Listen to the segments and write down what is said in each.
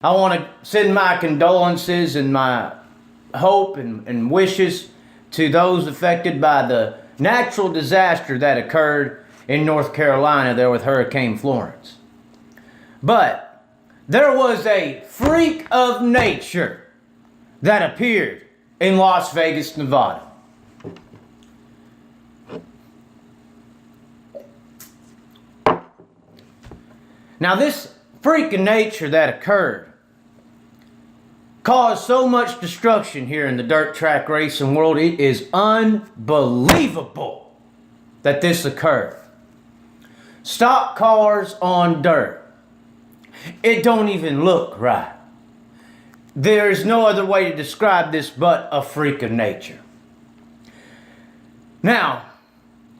I want to send my condolences and my hope and wishes to those affected by the natural disaster that occurred in North Carolina there with Hurricane Florence. But there was a freak of nature that appeared in Las Vegas, Nevada. Now, this freak of nature that occurred caused so much destruction here in the dirt track racing world. It is unbelievable that this occurred. Stock cars on dirt. It don't even look right. There's no other way to describe this but a freak of nature. Now,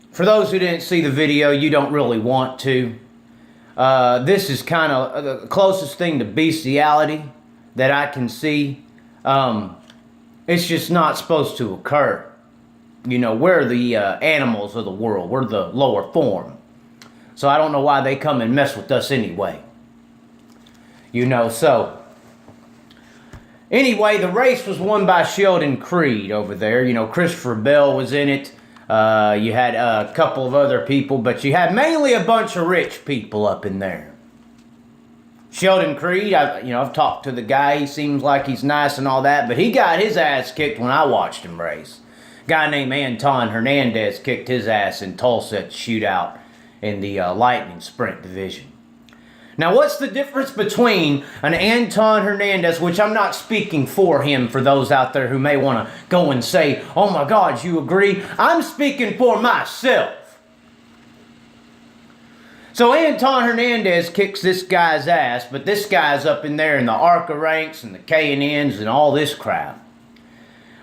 for those who didn't see the video, you don't really want to. This is kind of the closest thing to bestiality that I can see. It's just not supposed to occur. You know, we're the animals of the world. We're the lower form. So I don't know why they come and mess with us anyway. You know, so anyway, the race was won by Sheldon Creed over there. You know, Christopher Bell was in it. You had a couple of other people, but you had mainly a bunch of rich people up in there. Sheldon Creed, I've talked to the guy. He seems like he's nice and all that, but he got his ass kicked when I watched him race. A guy named Anton Hernandez kicked his ass in Tulsa at the shootout in the Lightning Sprint division. Now, what's the difference between an Anton Hernandez, which I'm not speaking for him for those out there who may want to go and say, oh my God, you agree? I'm speaking for myself. So Anton Hernandez kicks this guy's ass, but this guy's up in there in the ARCA ranks and the K&Ns and all this crap.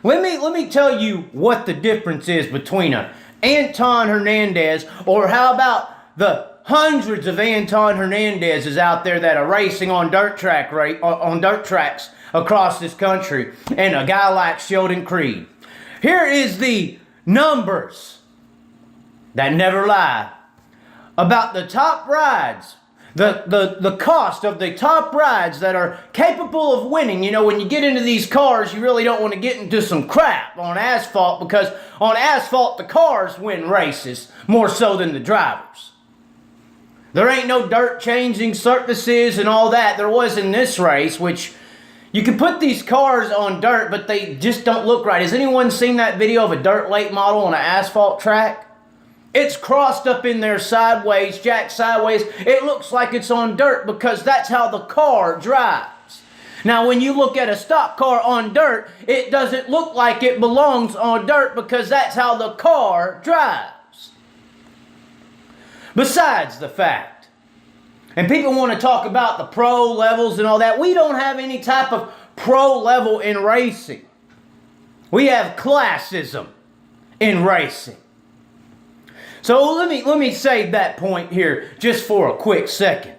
Let me tell you what the difference is between an Anton Hernandez, or how about the hundreds of Anton Hernandezes out there that are racing on dirt tracks across this country, and a guy like Sheldon Creed. Here is the numbers that never lie about the top rides, the cost of the top rides that are capable of winning. You know, when you get into these cars, you really don't want to get into some crap on asphalt, because on asphalt the cars win races more so than the drivers. There ain't no dirt changing surfaces and all that. There was in this race, which you can put these cars on dirt, but they just don't look right. Has anyone seen that video of a dirt late model on an asphalt track? It's crossed up in there sideways, jacked sideways. It looks like it's on dirt because that's how the car drives. Now, when you look at a stock car on dirt, it doesn't look like it belongs on dirt because that's how the car drives. Besides the fact, and people want to talk about the pro levels and all that, we don't have any type of pro level in racing. We have classism in racing. So let me save that point here just for a quick second.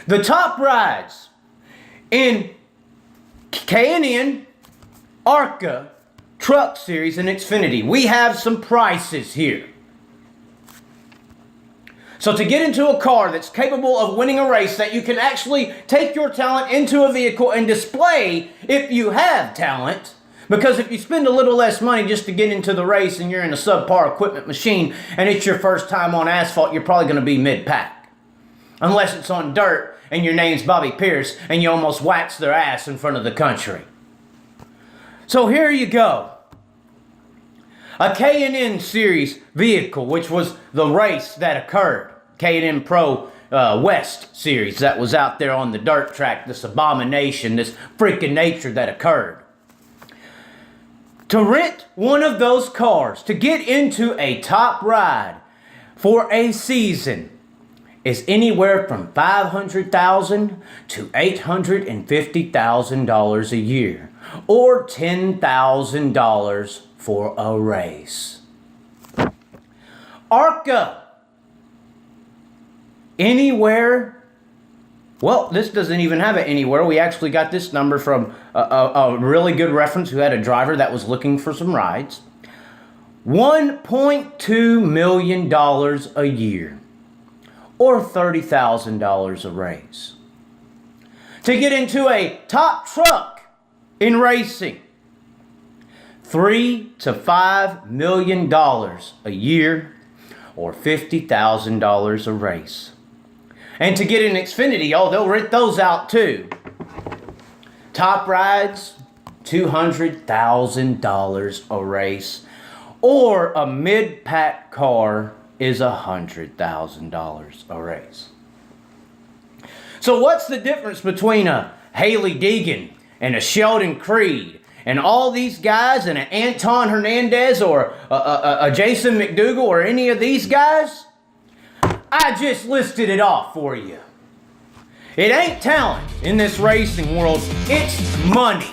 The top rides in K&N, ARCA, Truck Series, and Xfinity, we have some prices here. So to get into a car that's capable of winning a race, that you can actually take your talent into a vehicle and display if you have talent, because if you spend a little less money just to get into the race and you're in a subpar equipment machine and it's your first time on asphalt, you're probably going to be mid-pack. Unless it's on dirt and your name's Bobby Pierce and you almost waxed their ass in front of the country. So here you go. A K&N Series vehicle, which was the race that occurred. K&N Pro West Series that was out there on the dirt track. This abomination, this freaking nature that occurred. To rent one of those cars, to get into a top ride for a season, is anywhere from $500,000 to $850,000 a year. Or $10,000 for a race. ARCA. Anywhere. Well, this doesn't even have it anywhere. We actually got this number from a really good reference who had a driver that was looking for some rides. $1.2 million a year. Or $30,000 a race. to get into a top truck in racing. $3 to $5 million a year, or $50,000 a race. And to get an Xfinity, oh, they'll rent those out too. Top rides, $200,000 a race, or a mid-pack car is $100,000 a race. So what's the difference between a Haley Deegan and a Sheldon Creed and all these guys and an Anton Hernandez or a Jason McDougal or any of these guys? I just listed it off for you. It ain't talent in this racing world, it's money.